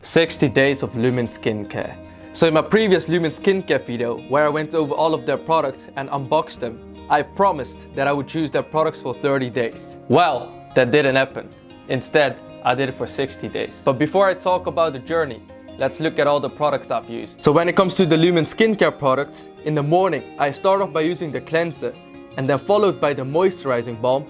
60 days of Lumin skincare. So in my previous Lumin skincare video, where I went over all of their products and unboxed them, I promised that I would use their products for 30 days. Well, that didn't happen. Instead, I did it for 60 days. But before I talk about the journey, let's look at all the products I've used. So when it comes to the Lumin skincare products, in the morning, I start off by using the cleanser and then followed by the moisturizing balm,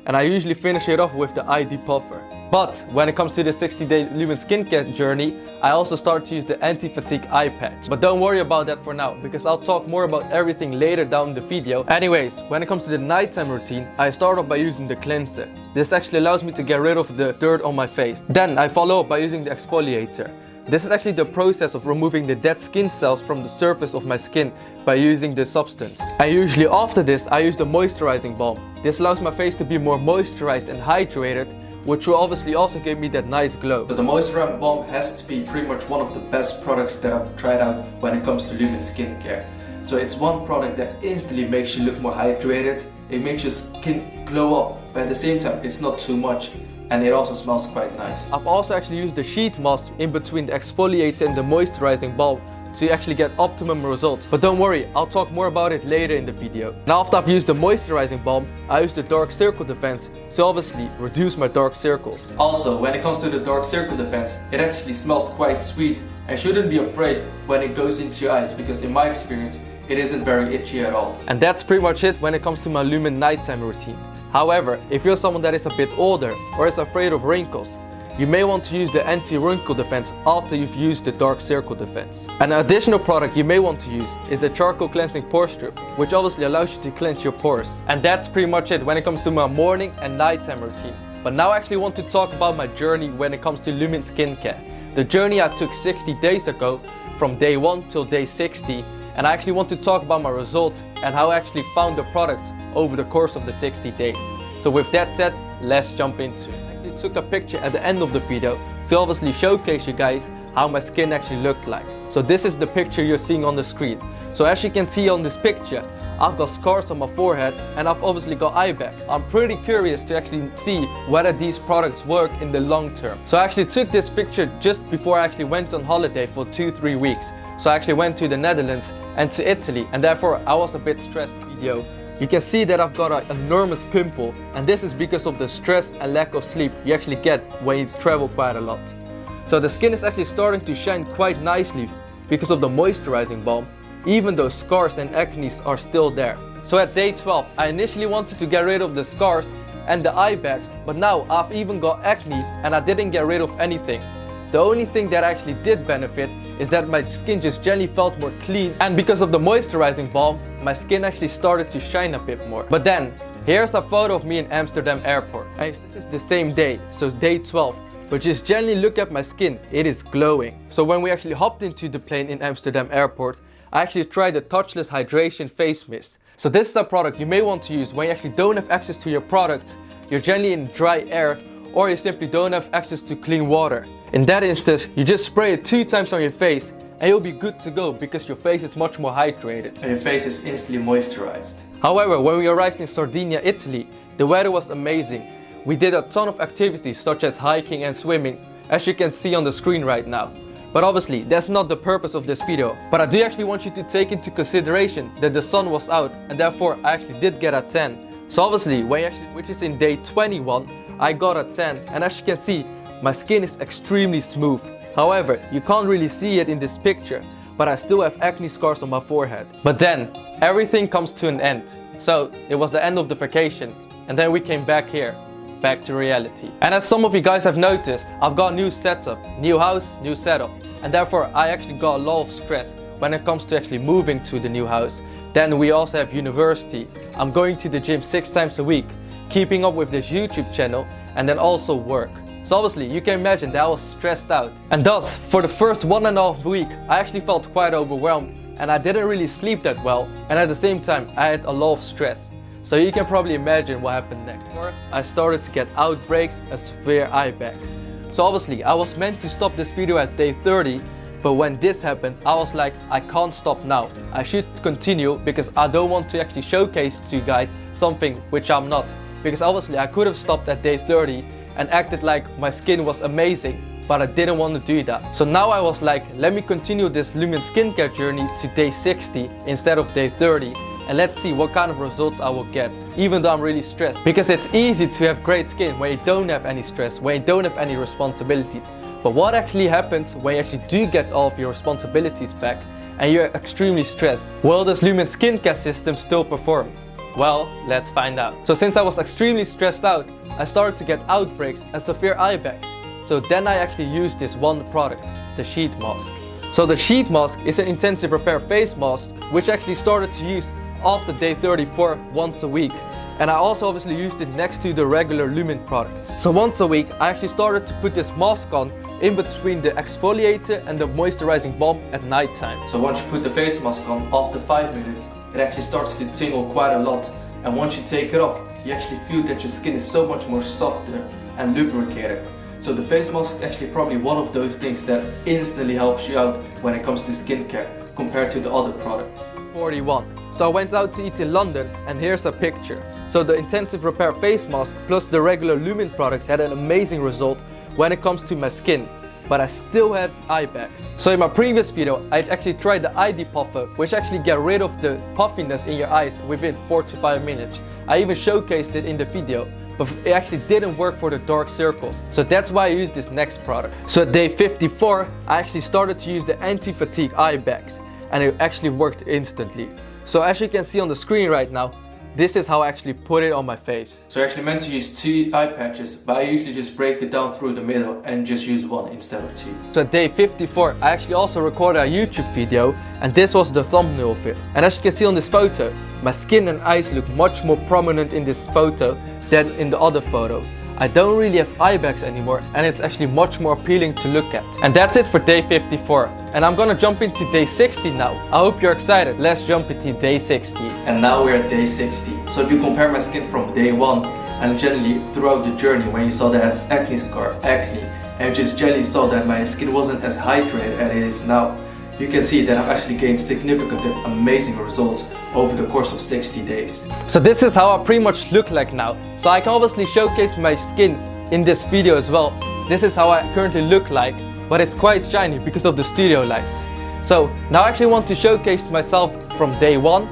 and I usually finish it off with the eye depuffer. But when it comes to the 60-day Lumin skincare journey, I also start to use the anti-fatigue eye patch. But don't worry about that for now, because I'll talk more about everything later down the video. Anyways, when it comes to the nighttime routine, I start off by using the cleanser. This actually allows me to get rid of the dirt on my face. Then I follow up by using the exfoliator. This is actually the process of removing the dead skin cells from the surface of my skin by using this substance. And usually after this, I use the moisturizing balm. This allows my face to be more moisturized and hydrated, which will obviously also give me that nice glow. So the moisturizing balm has to be pretty much one of the best products that I've tried out when it comes to Lumin skincare. So it's one product that instantly makes you look more hydrated. It makes your skin glow up, but at the same time it's not too much. And it also smells quite nice. I've also actually used the sheet mask in between the exfoliator and the moisturizing balm to actually get optimum results. But don't worry, I'll talk more about it later in the video. Now after I've used the moisturizing balm, I use the dark circle defense to obviously reduce my dark circles. Also, when it comes to the dark circle defense, it actually smells quite sweet and shouldn't be afraid when it goes into your eyes, because in my experience, it isn't very itchy at all. And that's pretty much it when it comes to my Lumin nighttime routine. However, if you're someone that is a bit older or is afraid of wrinkles, you may want to use the anti-wrinkle defense after you've used the dark circle defense. An additional product you may want to use is the charcoal cleansing pore strip, which obviously allows you to cleanse your pores. And that's pretty much it when it comes to my morning and nighttime routine. But now I actually want to talk about my journey when it comes to Lumin skincare. The journey I took 60 days ago, from day 1 till day 60, and I actually want to talk about my results and how I actually found the products over the course of the 60 days. So with that said, let's jump into it. I actually took a picture at the end of the video to obviously showcase you guys how my skin actually looked like. So this is the picture you're seeing on the screen. So as you can see on this picture, I've got scars on my forehead and I've obviously got eye bags. I'm pretty curious to actually see whether these products work in the long term. So I actually took this picture just before I actually went on holiday for 2-3 weeks. So I actually went to the Netherlands and to Italy, and therefore I was a bit stressed. You can see that I've got an enormous pimple, and this is because of the stress and lack of sleep you actually get when you travel quite a lot. So the skin is actually starting to shine quite nicely because of the moisturizing balm, even though scars and acne are still there. So at day 12, I initially wanted to get rid of the scars and the eye bags, but now I've even got acne and I didn't get rid of anything. The only thing that actually did benefit is that my skin just generally felt more clean, and because of the moisturizing balm, my skin actually started to shine a bit more. But then, here's a photo of me in Amsterdam airport. And this is the same day, so day 12. But just generally look at my skin, it is glowing. So when we actually hopped into the plane in Amsterdam airport, I actually tried the touchless hydration face mist. So this is a product you may want to use when you actually don't have access to your product, you're generally in dry air, or you simply don't have access to clean water. In that instance, you just spray it 2 times on your face and you'll be good to go because your face is much more hydrated and your face is instantly moisturized. However, when we arrived in Sardinia, Italy, the weather was amazing. We did a ton of activities such as hiking and swimming, as you can see on the screen right now. But obviously, that's not the purpose of this video. But I do actually want you to take into consideration that the sun was out, and therefore I actually did get a tan. So obviously, which is in day 21, I got a tan, and as you can see, my skin is extremely smooth. However, you can't really see it in this picture, but I still have acne scars on my forehead. But then, everything comes to an end. So, it was the end of the vacation, and then we came back here, back to reality. And as some of you guys have noticed, I've got a new setup, new house, new setup, and therefore I actually got a lot of stress when it comes to actually moving to the new house. Then we also have university. I'm going to the gym 6 times a week, keeping up with this YouTube channel, and then also work. So obviously you can imagine that I was stressed out. And thus, for the first 1.5 weeks, I actually felt quite overwhelmed and I didn't really sleep that well, and at the same time I had a lot of stress. So you can probably imagine what happened next. I started to get outbreaks and severe eye bags. So obviously I was meant to stop this video at day 30, but when this happened I was like, I can't stop now. I should continue because I don't want to actually showcase to you guys something which I'm not. Because obviously I could have stopped at day 30 and acted like my skin was amazing, but I didn't want to do that. So now I was like, let me continue this Lumin skincare journey to day 60 instead of day 30. And let's see what kind of results I will get, even though I'm really stressed. Because it's easy to have great skin when you don't have any stress, when you don't have any responsibilities. But what actually happens when you actually do get all of your responsibilities back and you're extremely stressed? Will this Lumin skincare system still perform? Well, let's find out. So since I was extremely stressed out, I started to get outbreaks and severe eye bags. So then I actually used this one product, the sheet mask. So the sheet mask is an intensive repair face mask, which I actually started to use after day 34 once a week. And I also obviously used it next to the regular Lumin products. So once a week I actually started to put this mask on in between the exfoliator and the moisturizing balm at night time. So once you put the face mask on, after 5 minutes it actually starts to tingle quite a lot, and once you take it off you actually feel that your skin is so much more softer and lubricated. So the face mask is actually probably one of those things that instantly helps you out when it comes to skincare compared to the other products. 41. So I went out to eat in London and here's a picture. So the intensive repair face mask plus the regular Lumin products had an amazing result when it comes to my skin, but I still had eye bags. So in my previous video I actually tried the eye depuffer, which actually get rid of the puffiness in your eyes within 4 to 5 minutes. I even showcased it in the video, but it actually didn't work for the dark circles. So that's why I used this next product. So at day 54 I actually started to use the anti-fatigue eye bags, and it actually worked instantly. So as you can see on the screen right now, this is how I actually put it on my face. So I actually meant to use 2 eye patches, but I usually just break it down through the middle and just use 1 instead of 2. So at day 54 I actually also recorded a YouTube video, and this was the thumbnail of it. And as you can see on this photo, my skin and eyes look much more prominent in this photo than in the other photo. I don't really have eye bags anymore, and it's actually much more appealing to look at. And that's it for day 54. And I'm gonna jump into day 60 now. I hope you're excited. Let's jump into day 60. And now we're at day 60. So if you compare my skin from day 1 and generally throughout the journey, when you saw that I had acne scar, and you just generally saw that my skin wasn't as hydrated as it is now, you can see that I've actually gained significant and amazing results over the course of 60 days. So this is how I pretty much look like now. So I can obviously showcase my skin in this video as well. This is how I currently look like, but it's quite shiny because of the studio lights. So now I actually want to showcase myself from day 1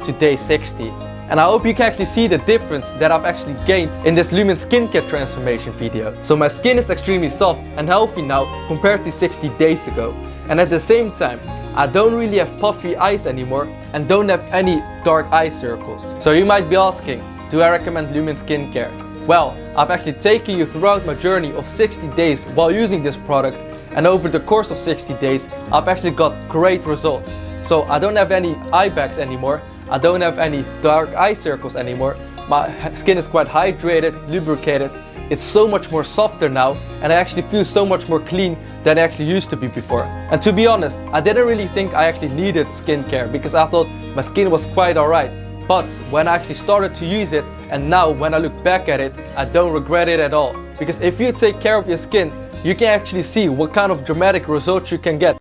to day 60. And I hope you can actually see the difference that I've actually gained in this Lumin skincare transformation video. So my skin is extremely soft and healthy now compared to 60 days ago. And at the same time, I don't really have puffy eyes anymore and don't have any dark eye circles. So you might be asking, do I recommend Lumin skincare? Well, I've actually taken you throughout my journey of 60 days while using this product, and over the course of 60 days, I've actually got great results. So I don't have any eye bags anymore, I don't have any dark eye circles anymore, my skin is quite hydrated, lubricated, it's so much more softer now, and I actually feel so much more clean than I actually used to be before. And to be honest, I didn't really think I actually needed skincare because I thought my skin was quite alright. But when I actually started to use it, and now when I look back at it, I don't regret it at all. Because if you take care of your skin, you can actually see what kind of dramatic results you can get.